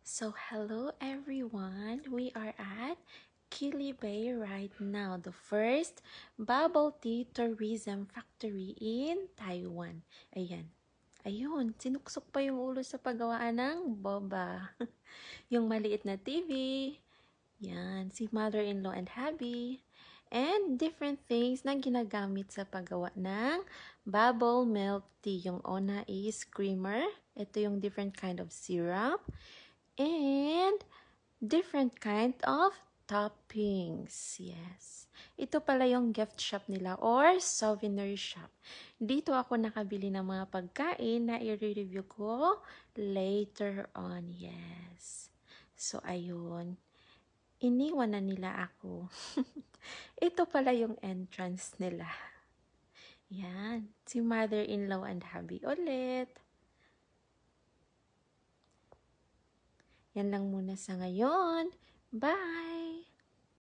So hello everyone, we are at Kili Bay right now, the first bubble tea tourism factory in Taiwan. Ayun, sinuksok pa yung ulo sa paggawaan ng boba. Yung maliit na TV, yan, si mother-in-law and hubby, and different things na ginagamit sa paggawa ng bubble milk tea. Yung una is creamer, ito yung different kind of syrup, and different kind of toppings. Yes. Ito pala yung gift shop nila or souvenir shop. Dito ako nakabili ng mga pagkain na i-review ko later on. Yes. So, ayun. Iniwan na nila ako. Ito pala yung entrance nila. Yan. Si mother-in-law and hubby ulit. Yan lang muna sa ngayon. Bye!